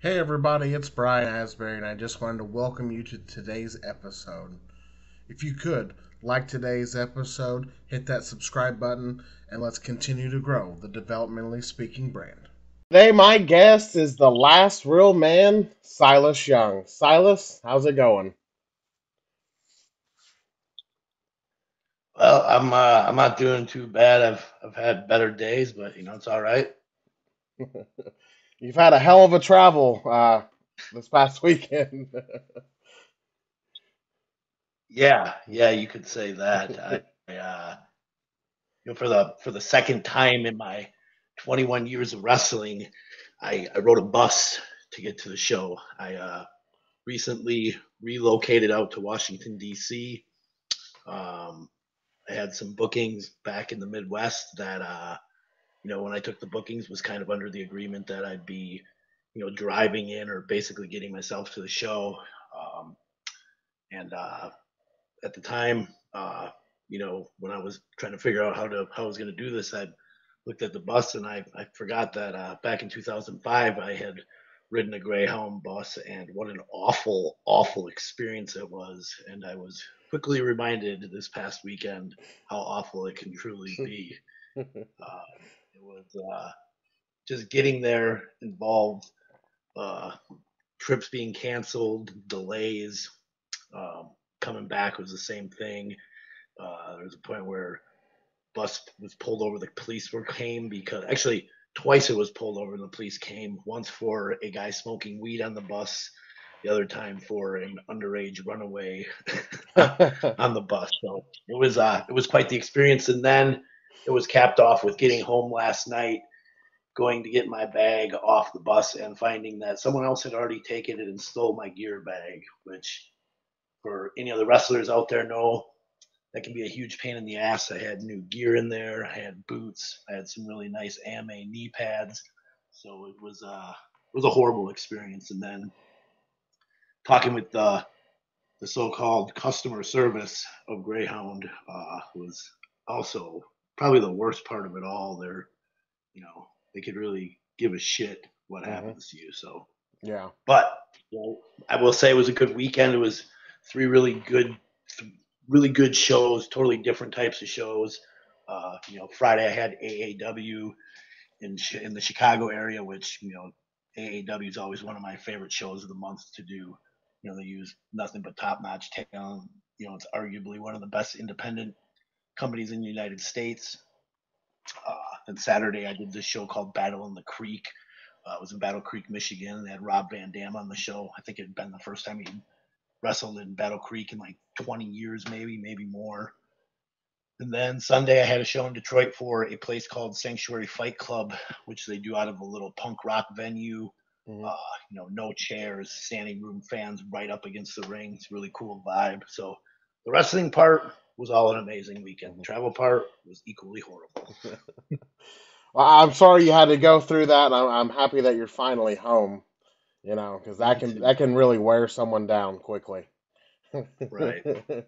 Hey everybody, it's Brian Asbury, and I just wanted to welcome you to today's episode. If you could, like today's episode, hit that subscribe button, and let's continue to grow the developmentally speaking brand. Today, my guest is the last real man, Silas Young. Silas, how's it going? Well, I'm not doing too bad. I've had better days, but it's all right. You've had a hell of a travel this past weekend. Yeah, yeah, you could say that. For the second time in my 21 years of wrestling, I rode a bus to get to the show. I recently relocated out to Washington D.C. Um, I had some bookings back in the Midwest that when I took the bookings was kind of under the agreement that I'd be driving in or basically getting myself to the show. Um, and At the time, when I was trying to figure out how I was going to do this, I looked at the bus and I forgot that back in 2005 I had ridden a Greyhound bus, and what an awful experience it was. And I was quickly reminded this past weekend how awful it can truly be. It was just getting there involved uh, trips being canceled, delays. Um, Coming back was the same thing. There was a point where bus was pulled over. The police were came because actually twice it was pulled over and the police came. Once for a guy smoking weed on the bus. The other time for an underage runaway on the bus. So it was quite the experience. And then it was capped off with getting home last night, going to get my bag off the bus and finding that someone else had already taken it and stole my gear bag, which for any of the wrestlers out there know that can be a huge pain in the ass. I had new gear in there. I had boots. I had some really nice AMA knee pads. So it was a horrible experience. And then talking with the so-called customer service of Greyhound was also probably the worst part of it all. They could really give a shit what Hmm. happens to you. So, Yeah. but I will say it was a good weekend. It was three really good shows, totally different types of shows. Friday I had AAW in the Chicago area, which AAW is always one of my favorite shows of the month to do. They use nothing but top-notch talent. It's arguably one of the best independent companies in the United States. Then Saturday I did this show called Battle in the Creek. It was in Battle Creek, Michigan. They had Rob Van Dam on the show. I think it had been the first time he wrestled in Battle Creek in like 20 years, maybe more. And then Sunday, I had a show in Detroit for a place called Sanctuary Fight Club, which they do out of a little punk rock venue. Hmm. Uh, no chairs, standing room fans right up against the ring. It's a really cool vibe. So the wrestling part was all an amazing weekend. The travel part was equally horrible. Well, I'm sorry you had to go through that. And I'm happy that you're finally home. Because that Me can too. that can really wear someone down quickly. Right. I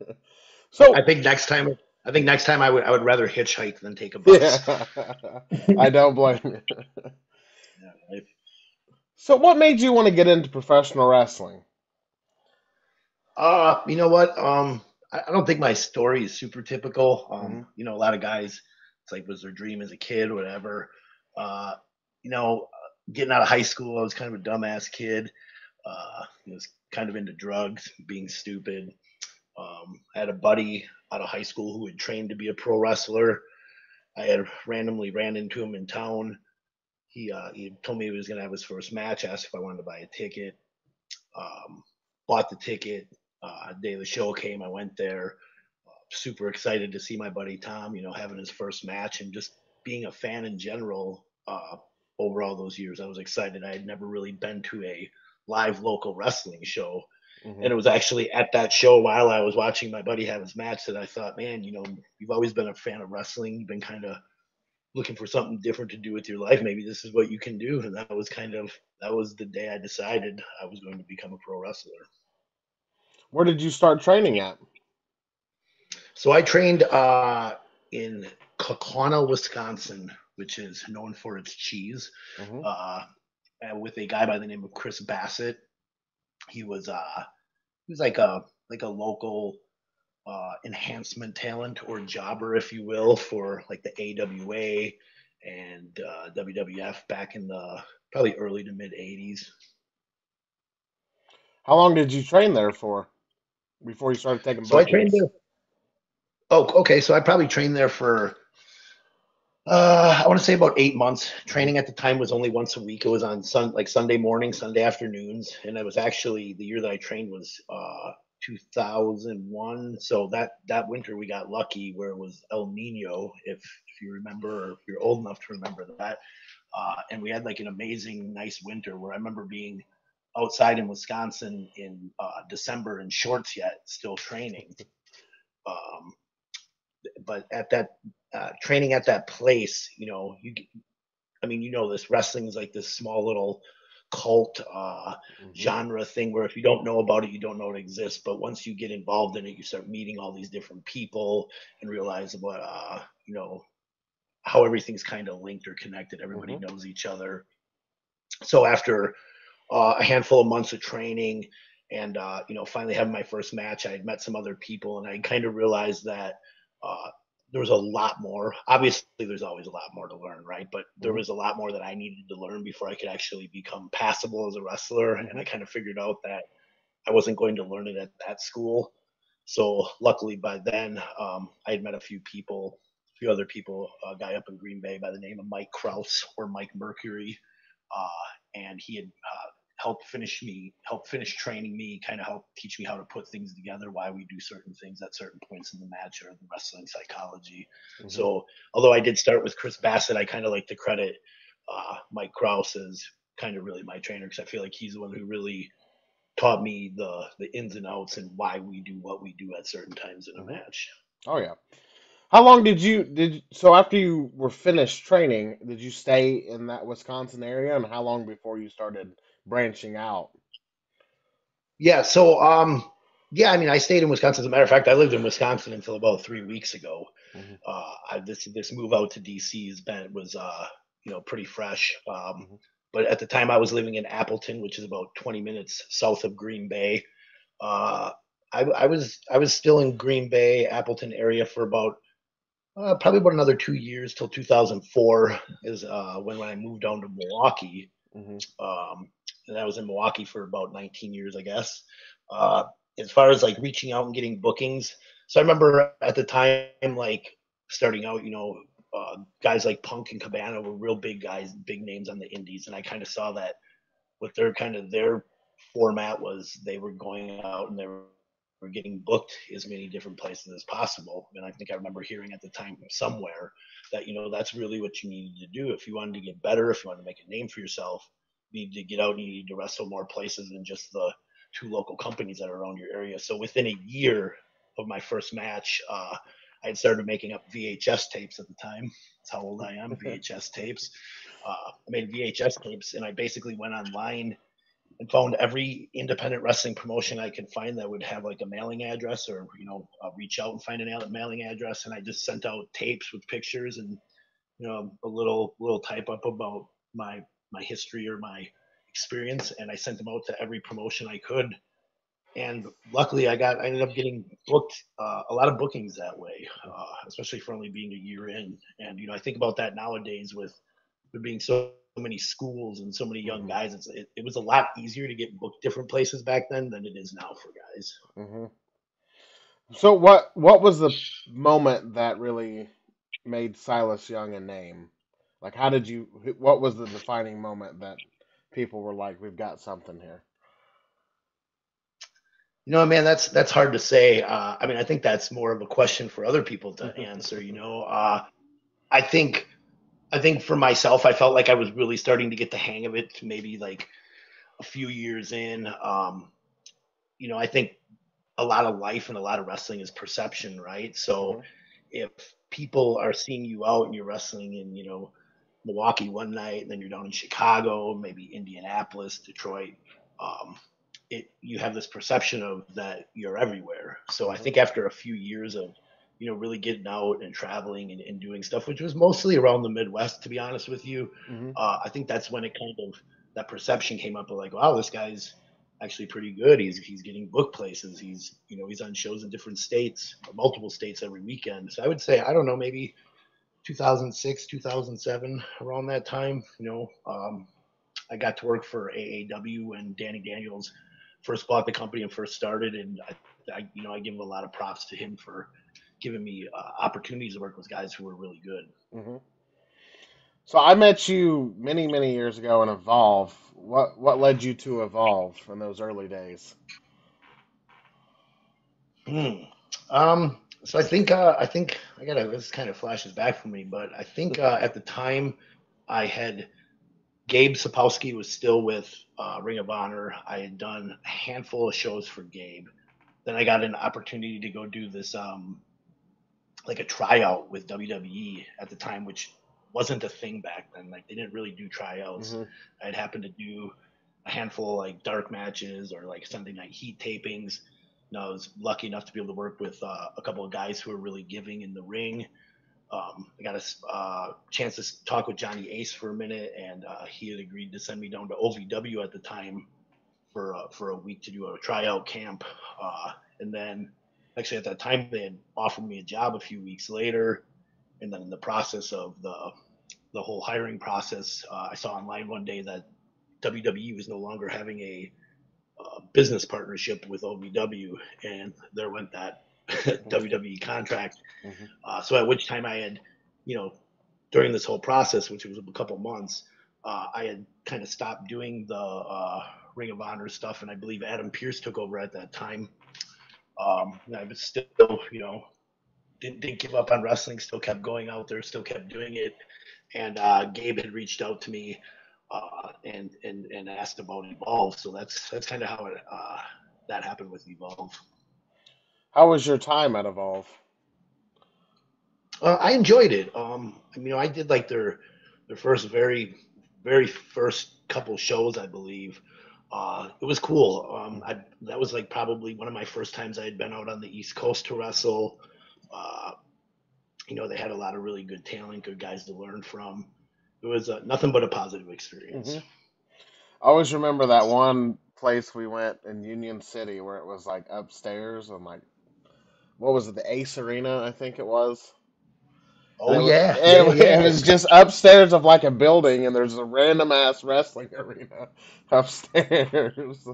So, think next time. I think next time I would rather hitchhike than take a bus. yeah, I don't blame you. Yeah, right. So, what made you want to get into professional wrestling? You know what? I don't think my story is super typical. Hmm. A lot of guys, it's like was their dream as a kid or whatever. Uh, you know, Getting out of high school, I was kind of a dumbass kid. Was kind of into drugs, being stupid. I had a buddy out of high school who had trained to be a pro wrestler. I had randomly ran into him in town. He told me he was going to have his first match. Asked if I wanted to buy a ticket. Um, Bought the ticket. Day of the show came. I went there. Super excited to see my buddy Tom. Having his first match and just being a fan in general. Over all those years, I was excited. I had never really been to a live local wrestling show, Hmm. and it was actually at that show while I was watching my buddy have his match that I thought, man, you've always been a fan of wrestling. You've been kind of looking for something different to do with your life. Maybe this is what you can do. And that was the day I decided I was going to become a pro wrestler. Where did you start training at? So I trained in Kaukauna, Wisconsin, which is known for its cheese. Hmm. Uh, with a guy by the name of Chris Bassett. He was like a local enhancement talent or jobber, if you will, for like the AWA and WWF back in the probably early to mid '80s. How long did you train there for before you started taking So I trained bookings? there. Oh, okay. So I probably trained there for I want to say about 8 months. Hmm. Training at the time was only once a week. It was on like Sunday mornings, Sunday afternoons, and it was actually the year that I trained was 2001. So that winter we got lucky where it was El Nino, if you remember, or if you're old enough to remember that. And we had like an amazing, nice winter where I remember being outside in Wisconsin in December in shorts yet, still training. Um, but at that training at that place, I mean, you know, this wrestling is like this small little cult Hmm. genre thing where if you don't know about it, you don't know it exists. But once you get involved in it, you start meeting all these different people and realize what, how everything's kind of linked or connected. Everybody Hmm. knows each other. So after a handful of months of training and, finally having my first match, I had met some other people and I kind of realized that uh, there was a lot more. Obviously, there's always a lot more to learn, right? But there Hmm. was a lot more that I needed to learn before I could actually become passable as a wrestler. And Hmm. I kind of figured out that I wasn't going to learn it at that school. So luckily by then, I had met a few other people, a guy up in Green Bay by the name of Mike Kraus or Mike Mercury, and he had helped finish training me, kind of help teach me how to put things together, why we do certain things at certain points in the match, or the wrestling psychology. Hmm. So, although I did start with Chris Bassett, I kind of like to credit Mike Kraus as kind of really my trainer because I feel like he's the one who really taught me the ins and outs and why we do what we do at certain times in a Hmm. match. Oh yeah. How long so after you were finished training, did you stay in that Wisconsin area, and how long before you started branching out? Yeah, so yeah, I mean, I stayed in Wisconsin. As a matter of fact, I lived in Wisconsin until about 3 weeks ago. Hmm. This move out to DC was pretty fresh. Hmm. But at the time, I was living in Appleton, which is about 20 minutes south of Green Bay. Uh, I was still in Green Bay, Appleton area for about probably about another 2 years till 2004 is when I moved down to Milwaukee. Hmm. And I was in Milwaukee for about 19 years, I guess. Uh, as far as like reaching out and getting bookings, so I remember at the time, like starting out, guys like Punk and Cabana were real big guys, big names on the indies, and I kind of saw that what their format was they were going out and they were getting booked as many different places as possible. And I think I remember hearing at the time somewhere that that's really what you needed to do if you wanted to get better, if you wanted to make a name for yourself. You need to get out and you need to wrestle more places than just the two local companies that are around your area. So within a year of my first match, I had started making up VHS tapes at the time. That's how old I am. VHS tapes. I made VHS tapes, and I basically went online and found every independent wrestling promotion I could find that would have like a mailing address, or reach out and find a mailing address, and I just sent out tapes with pictures and a little type up about my history or my experience, and I sent them out to every promotion I could. And luckily, I ended up getting booked a lot of bookings that way, especially for only being a year in. And I think about that nowadays with there being so many schools and so many young Hmm. guys. It was a lot easier to get booked different places back then than it is now for guys. Hmm. So what was the moment that really made Silas Young a name? Like, what was the defining moment that people were like, we've got something here? Man, that's hard to say. I mean, I think that's more of a question for other people to answer. I think I think for myself, I felt like I was really starting to get the hang of it. Maybe like a few years in. I think a lot of life and a lot of wrestling is perception, right? So Hmm. if people are seeing you out and you're wrestling in, Milwaukee one night, and then you're down in Chicago, maybe Indianapolis, Detroit, um, you have this perception of that you're everywhere. So I Hmm. think after a few years of really getting out and traveling and doing stuff, which was mostly around the Midwest, to be honest with you, Hmm. I think that's when it kind of that perception came up of like, wow, this guy's actually pretty good. He's getting booked places. He's on shows in different states, or multiple states every weekend. So I would say, I don't know, maybe 2006, 2007, around that time. I got to work for AAW when Danny Daniels first bought the company and first started, and I give a lot of props to him for giving me opportunities to work with guys who were really good. Hmm. So I met you many, many years ago in Evolve. What led you to Evolve in those early days? Hmm. So I think I gotta. This kind of flashes back for me, but I think at the time I had Gabe Sapowski was still with Ring of Honor. I had done a handful of shows for Gabe. Then I got an opportunity to go do this like a tryout with WWE at the time, which wasn't a thing back then. Like they didn't really do tryouts. Hmm. I'd happened to do a handful of like dark matches or like Sunday night heat tapings. I was lucky enough to be able to work with a couple of guys who were really giving in the ring. I got a chance to talk with Johnny Ace for a minute, and he had agreed to send me down to OVW at the time for a week to do a tryout camp. And then, actually, at that time, they had offered me a job a few weeks later. And then in the process of the whole hiring process, I saw online one day that WWE was no longer having a business partnership with OVW, and there went that WWE contract. Hmm. So at which time I had, you know, during this whole process, which was a couple months, I had kind of stopped doing the Ring of Honor stuff, and I believe Adam Pearce took over at that time. And I was still, didn't give up on wrestling, still kept going out there, still kept doing it. And Gabe had reached out to me and asked about Evolve. So that's kind of how that happened with Evolve. How was your time at Evolve? I enjoyed it. I did like their first very first couple shows, I believe. It was cool. That was like probably one of my first times I had been out on the East Coast to wrestle. Uh, they had a lot of really good talent, good guys to learn from. It was nothing but a positive experience. Hmm. I always remember that one place we went in Union City where it was like upstairs and like what was it, the Ace Arena, I think it was. And Oh yeah, yeah, it yeah. was just upstairs of like a building, and there's a random ass wrestling arena upstairs.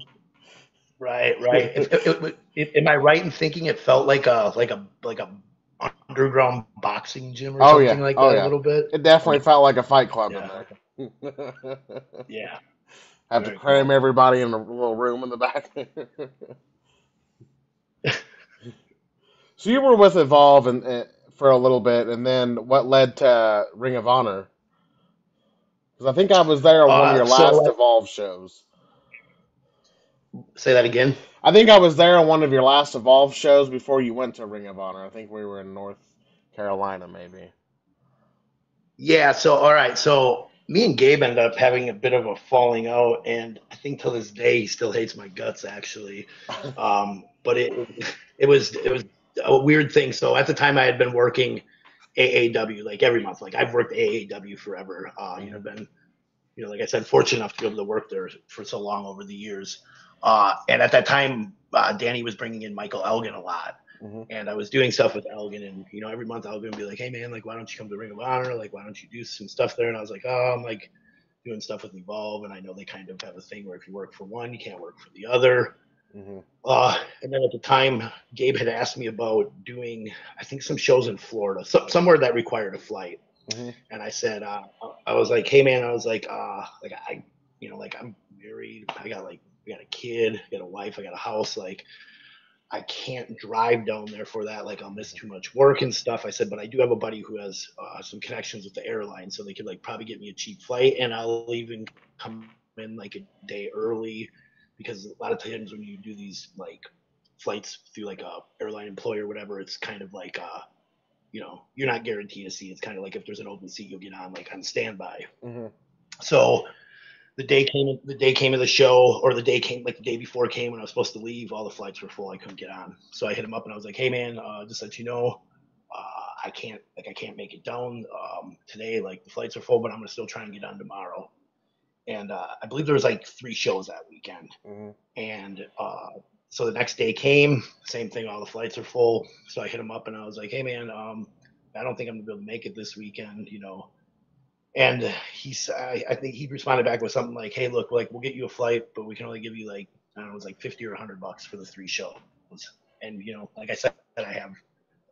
Right, right. Am I right in thinking it felt like a underground boxing gym or Oh something yeah, like oh that a yeah. little bit? It definitely Okay. felt like a fight club in Yeah. there. Okay. Yeah. Have to Very cram cool. everybody in a little room in the back. So you were with Evolve for a little bit, and then what led to Ring of Honor? Because I think I was there on one of your last So Evolve shows. say that again. I think I was there on one of your last Evolve shows before you went to Ring of Honor. I think we were in North Carolina, maybe. Yeah. So all right. So me and Gabe ended up having a bit of a falling out, and I think till this day he still hates my guts actually. But it was a weird thing. So at the time I had been working AAW like every month. Like I've worked AAW forever. Hmm. Been like I said, fortunate enough to be able to work there for so long over the years. And at that time, Danny was bringing in Michael Elgin a lot. Hmm. And I was doing stuff with Elgin, and every month Elgin would be like, "Hey man, like why don't you come to Ring of Honor? Like why don't you do some stuff there?" And I was like, "Oh, I'm like doing stuff with Evolve, and I know they kind of have a thing where if you work for one, you can't work for the other." Hmm. And then at the time, Gabe had asked me about doing, I think, some shows in Florida, somewhere that required a flight. Hmm. And I said, I was like, hey man, I was like like I'm married, I got a kid, I got a wife, I got a house, like I can't drive down there for that, like I'll miss too much work and stuff. I said, but I do have a buddy who has some connections with the airline, so they could like probably get me a cheap flight, and I'll even come in like a day early, because a lot of times when you do these like flights through like a airline employer or whatever, it's kind of like you're not guaranteed a seat. It's kind of like if there's an open seat, you'll get on like on standby. Hmm. So the day came of the show, or the day came like the day before came when I was supposed to leave. All the flights were full. I couldn't get on. So I hit him up and I was like, hey man, just let you know, I can't make it down today. Like the flights are full, but I'm gonna still try and get on tomorrow. and I believe there was like 3 shows that weekend. Mm-hmm. And so the next day came, same thing. All the flights are full. So I hit him up and I was like, "Hey man, I don't think I'm gonna be able to make it this weekend, you know." And I think he responded back with something like, "Hey, look, like we'll get you a flight, but we can only give you like I don't know, it was like 50 or $100 for the 3 shows." And you know, like I said, I have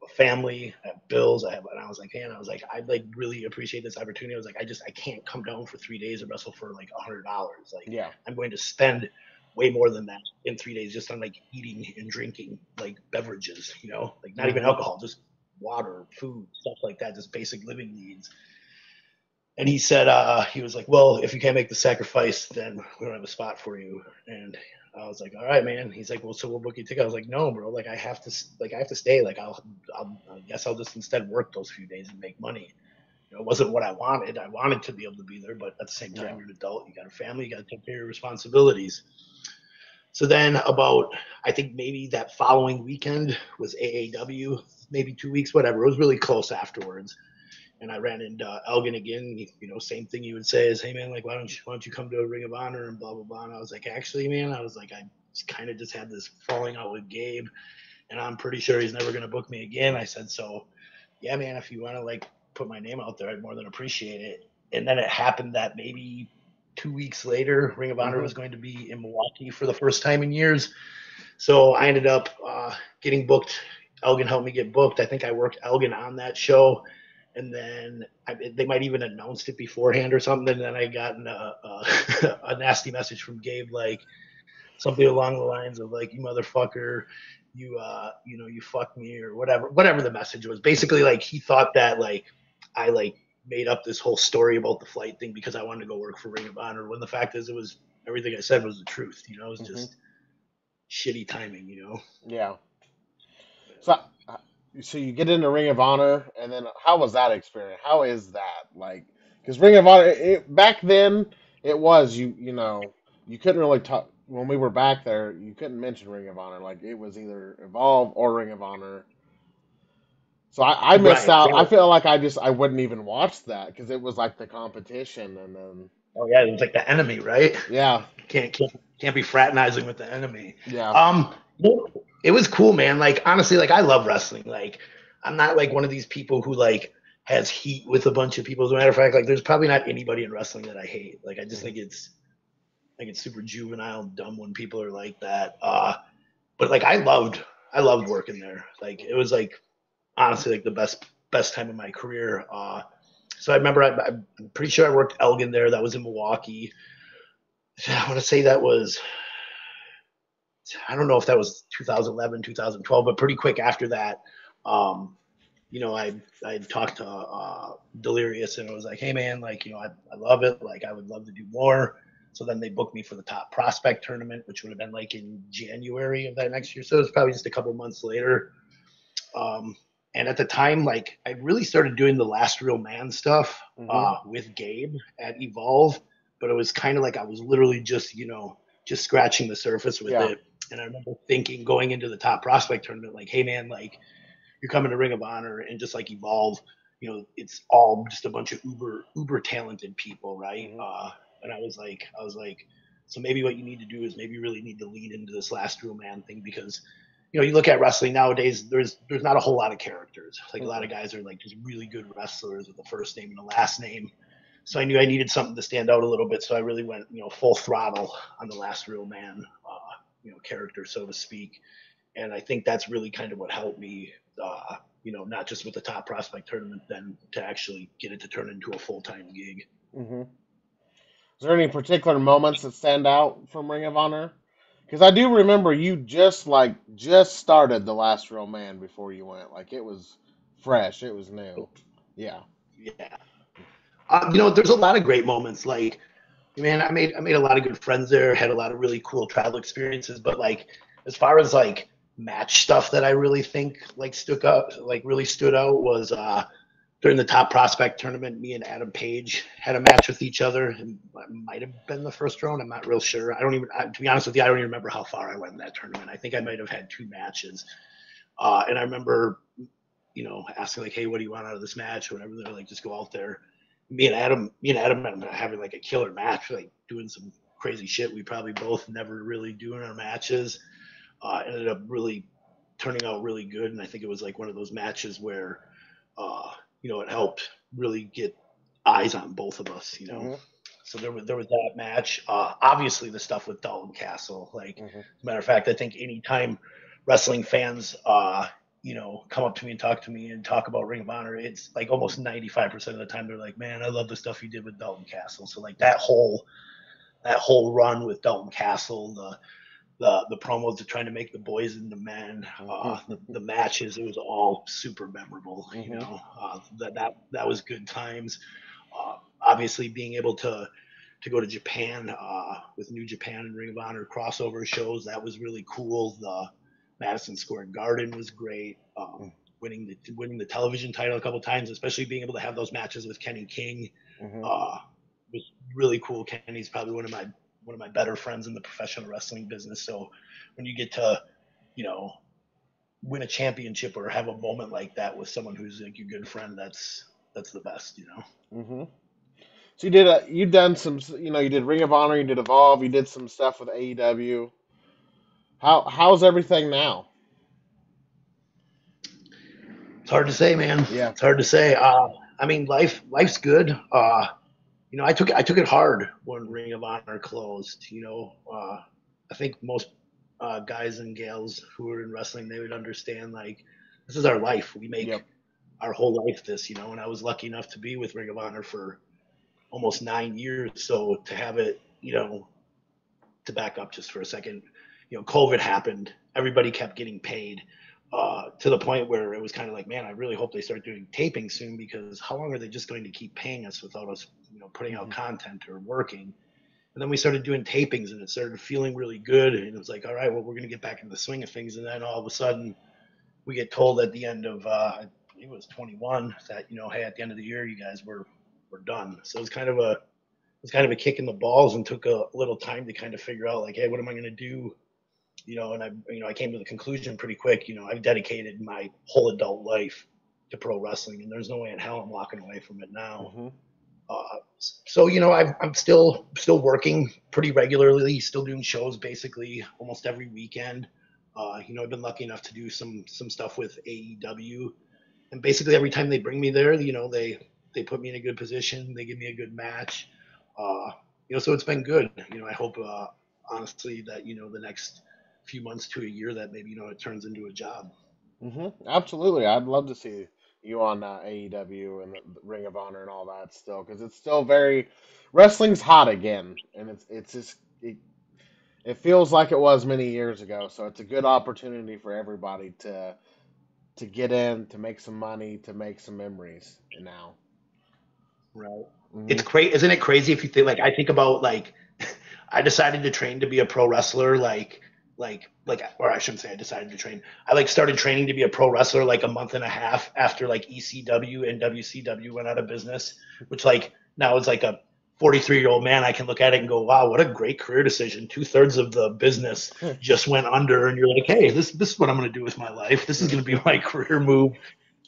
a family, I have bills, and I was like, man, I was like, I'd like really appreciate this opportunity. I was like, I can't come down for 3 days and wrestle for like $100. Like, Yeah. I'm going to spend way more than that in 3 days just on like eating and drinking like beverages, you know, like not even Mm-hmm. alcohol, just water, food, stuff like that, just basic living needs. And he said, he was like, well, if you can't make the sacrifice, then we don't have a spot for you. And I was like, all right, man. He's like, well, so we'll book you a ticket. I was like, no, bro. Like, I have to stay. Like, I guess I'll just instead work those few days and make money. You know, it wasn't what I wanted. I wanted to be able to be there, but at the same time, Yeah. you're an adult. You got a family. You got to take care of your responsibilities. So then, about I think maybe that following weekend was AAW, maybe 2 weeks, whatever. It was really close afterwards, and I ran into Elgin again. You know, same thing you would say is, "Hey man, like why don't you come to a Ring of Honor and blah blah blah." And I was like, "Actually, man, I was like, I kind of just had this falling out with Gabe, and I'm pretty sure he's never gonna book me again." I said, "So, yeah, man, if you want to like put my name out there, I'd more than appreciate it." And then it happened that maybe 2 weeks later, Ring of Honor Mm-hmm. was going to be in Milwaukee for the first time in years. So I ended up getting booked. Elgin helped me get booked. I think I worked Elgin on that show, and then they might even announced it beforehand or something. And then I got a nasty message from Gabe, like something along the lines of like, "You motherfucker, you know, you fucked me," or whatever the message was. Basically, like he thought that like I like made up this whole story about the flight thing because I wanted to go work for Ring of Honor. When the fact is, it was everything I said was the truth. You know, it was Mm-hmm. just shitty timing. You know. Yeah. So, so you get into Ring of Honor, and then how was that experience? How is that like? Because Ring of Honor, back then, it was you know you couldn't really talk when we were back there. You couldn't mention Ring of Honor, like it was either Evolve or Ring of Honor. So I missed Right. out. I Well, feel like I wouldn't even watch that because it was like the competition, and then oh yeah, it was like the enemy, right? yeah, Can't be fraternizing with the enemy. yeah, No, it was cool, man. Like honestly, like I love wrestling. Like I'm not like one of these people who like has heat with a bunch of people. As a matter of fact, like there's probably not anybody in wrestling that I hate. Like I just mhm, think it's super juvenile and dumb when people are like that. But like I loved working there. Like it mhm, was like honestly like the best time of my career. So I remember I'm pretty sure I worked Elgin there. That was in Milwaukee. I want to say that was I don't know if that was 2011, 2012, but pretty quick after that, um, you know, I talked to Delirious and it was like, hey man, like you know, I love it. Like I would love to do more. So then they booked me for the top prospect tournament, which would have been like in January of that next year. So it was probably just a couple months later. Um, and at the time, like I really started doing the last real man stuff mhm, with Gabe at Evolve, but it was kind of like I was literally just just scratching the surface with yeah, it. And I remember thinking going into the top prospect tournament, like, hey man, like you're coming to Ring of Honor and just like Evolve, you know, it's all just a bunch of uber talented people, right? mhm, And I was like, so maybe what you need to do is maybe you really need to lean into this last real man thing because you know you look at wrestling nowadays, there's not a whole lot of characters. Like a lot of mhm, guys are like just really good wrestlers with the first name and the last name. So I knew I needed something to stand out a little bit. So I really went, you know, full throttle on the last real man, you know, character, so to speak. And I think that's really kind of what helped me, you know, not just with the top prospect tournament, then to actually get it to turn into a full time gig. mhm. Is there any particular moments that stand out from Ring of Honor? Because I do remember you just started the last real man before you went. Like it was fresh, it was new. Yeah. Yeah. You know, there's a lot of great moments. Like, man, I made a lot of good friends there. Had a lot of really cool travel experiences. But like, as far as like match stuff that I really think like really stood out was during the top prospect tournament. Me and Adam Page had a match with each other. And it might have been the first round. I'm not real sure. To be honest with you, I don't even remember how far I went in that tournament. I think I might have had 2 matches. And I remember, you know, asking like, hey, what do you want out of this match or whatever. They're like, just go out there me and Adam ended up having like a killer match, like doing some crazy shit we probably both never really do in our matches. Ended up really turning out really good, and I think it was like one of those matches where, uh, it helped really get eyes on both of us. Mm-hmm. So there was that match. Obviously, the stuff with Dalton Castle. Like, Mm-hmm. as a matter of fact, I think anytime wrestling fans, come up to me and talk to me and talk about Ring of Honor, it's like almost 95% of the time they're like, "Man, I love the stuff you did with Dalton Castle." So like that whole run with Dalton Castle, the promos to trying to make the boys into men, the matches, it was all super memorable. Mm-hmm. That was good times. Obviously, being able to go to Japan with New Japan and Ring of Honor crossover shows, that was really cool. The Madison Square Garden was great. Winning the television title a couple times, especially being able to have those matches with Kenny King, Mm-hmm. uh, was really cool. Kenny's probably one of my better friends in the professional wrestling business. So when you get to, you know, win a championship or have a moment like that with someone who's like your good friend, that's the best. Mm-hmm. So you done some, you did Ring of Honor, you did Evolve, you did some stuff with AEW. How's everything now? It's hard to say, man. Yeah. It's hard to say. I mean, life's good. I took it hard when Ring of Honor closed. I think most guys and gals who are in wrestling, they would understand, like, this is our life. We make Yep. our whole life this. And I was lucky enough to be with Ring of Honor for almost 9 years. So to have it, to back up just for a second, COVID happened. Everybody kept getting paid, to the point where it was kind of like, man, I really hope they start doing taping soon, because how long are they just going to keep paying us without us, putting out Mm-hmm. content or working? And then we started doing tapings, and it started feeling really good. And it was like, all right, well, we're going to get back into the swing of things. And then all of a sudden, we get told at the end of, I believe it was 21, that, hey, at the end of the year, you guys were done. So it was kind of a kick in the balls, and took a little time to kind of figure out, like, hey, what am I going to do? And I came to the conclusion pretty quick. I've dedicated my whole adult life to pro wrestling, and there's no way in hell I'm walking away from it now. Mm-hmm. So I'm still working pretty regularly, still doing shows basically almost every weekend. I've been lucky enough to do some stuff with AEW, and basically every time they bring me there, they put me in a good position, they give me a good match. So it's been good. I hope, honestly, that the next few months to a year, that maybe it turns into a job. Mm-hmm. Absolutely. I'd love to see you on AEW and the Ring of Honor and all that still, because it's still very wrestling's hot again, and it's just it feels like it was many years ago. So it's a good opportunity for everybody to get in, to make some money, to make some memories. Now. Right. Mm-hmm. It's crazy, isn't it crazy if you think, like, I think about, like, I decided to train to be a pro wrestler, or I shouldn't say I decided to train. I like started training to be a pro wrestler like a month and a half after like ECW and WCW went out of business, which, like, now it's like a 43-year-old man. I can look at it and go, wow, what a great career decision. 2/3 of the business just went under, and you're like, hey, this is what I'm going to do with my life. This is going to be my career move.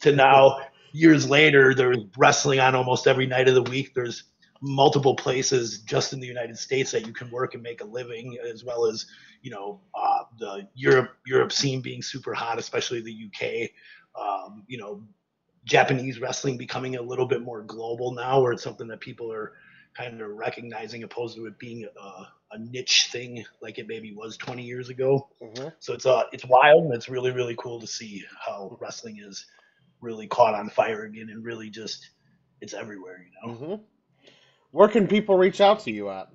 To now, years later, there's wrestling on almost every night of the week. There's multiple places just in the United States that you can work and make a living, as well as, the Europe scene being super hot, especially the UK. Japanese wrestling becoming a little bit more global now, where it's something that people are kind of recognizing, opposed to it being a niche thing like it maybe was 20 years ago. Mm-hmm. So it's wild, and it's really really cool to see how wrestling is really caught on fire again, and really just, it's everywhere. Mm-hmm. Where can people reach out to you at?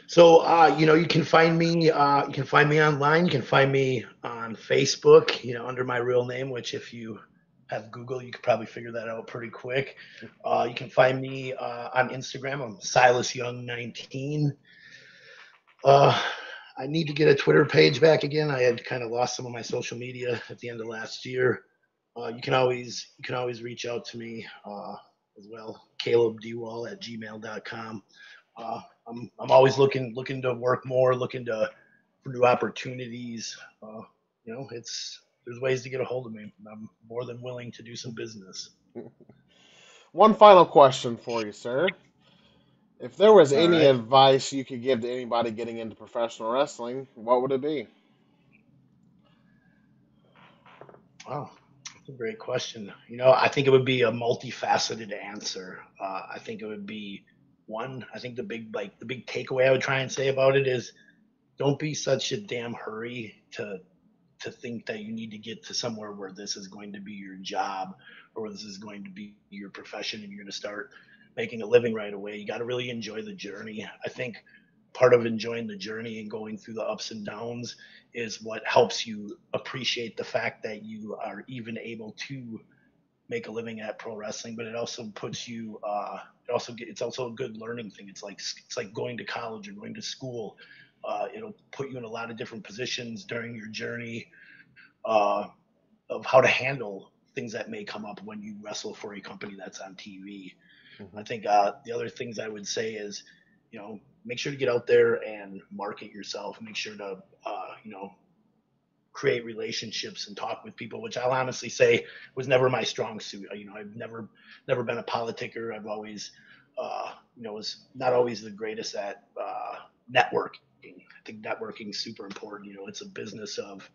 So, you can find me online. You can find me on Facebook, under my real name, which, if you have Google, you could probably figure that out pretty quick. You can find me on Instagram. I'm Silas Young 19. Uh, I need to get a Twitter page back again. I had kind of lost some of my social media at the end of last year. You can always reach out to me, as well. CalebDwall@gmail.com. I'm always looking to work more, looking to for new opportunities. It's there's ways to get a hold of me. I'm more than willing to do some business. One final question for you, sir. If there was All any right. advice you could give to anybody getting into professional wrestling, what would it be? Wow, that's a great question. I think it would be a multifaceted answer. I think it would be one. I think the big takeaway I would try and say about it is don't be such a damn hurry to think that you need to get to somewhere where this is going to be your job or where this is going to be your profession and you're going to start making a living right away. You got to really enjoy the journey. I think part of enjoying the journey and going through the ups and downs is what helps you appreciate the fact that you are even able to make a living at pro wrestling, but it also puts you it's also a good learning thing. It's like going to college or going to school. It'll put you in a lot of different positions during your journey, uh, of how to handle things that may come up when you wrestle for a company that's on TV. I Hmm. think the other things I would say is, make sure to get out there and market yourself. Make sure to, create relationships and talk with people, which I'll honestly say was never my strong suit. I've never been a politicker. I've always, was not always the greatest at networking. I think networking is super important. It's a business of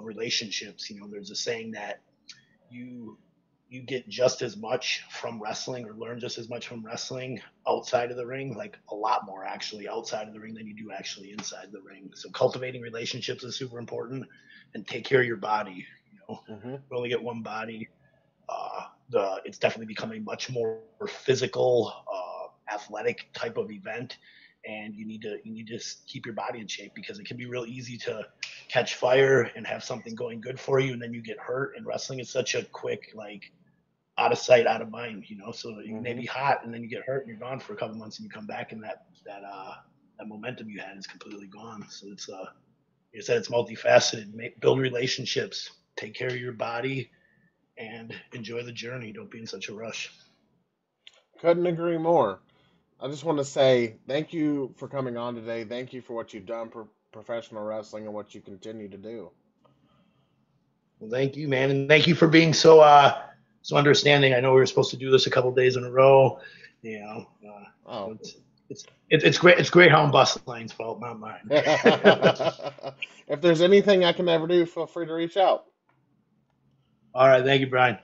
relationships. There's a saying that you you get just as much from wrestling or learn just as much from wrestling outside of the ring, like a lot more actually outside of the ring than you do actually inside the ring. So cultivating relationships is super important, and take care of your body. Hmm. We only get one body. It's definitely becoming much more physical, athletic type of event, and you need to keep your body in shape because it can be real easy to catch fire and have something going good for you, and then you get hurt. And wrestling is such a quick, like, out of sight, out of mind. So you may Hmm. be hot and then you get hurt and you're gone for a couple months and you come back and that momentum you had is completely gone. So it's like I said, it's multifaceted. Build relationships, take care of your body, and enjoy the journey. Don't be in such a rush. Couldn't agree more. I just want to say thank you for coming on today. Thank you for what you've done for professional wrestling and what you continue to do. Well, thank you, man, and thank you for being so understanding. I know we were supposed to do this a couple days in a row. You know, so Oh. it's great. It's great how I'm Bustline's fault, not mine. If there's anything I can ever do, feel free to reach out. All right, thank you, Brian.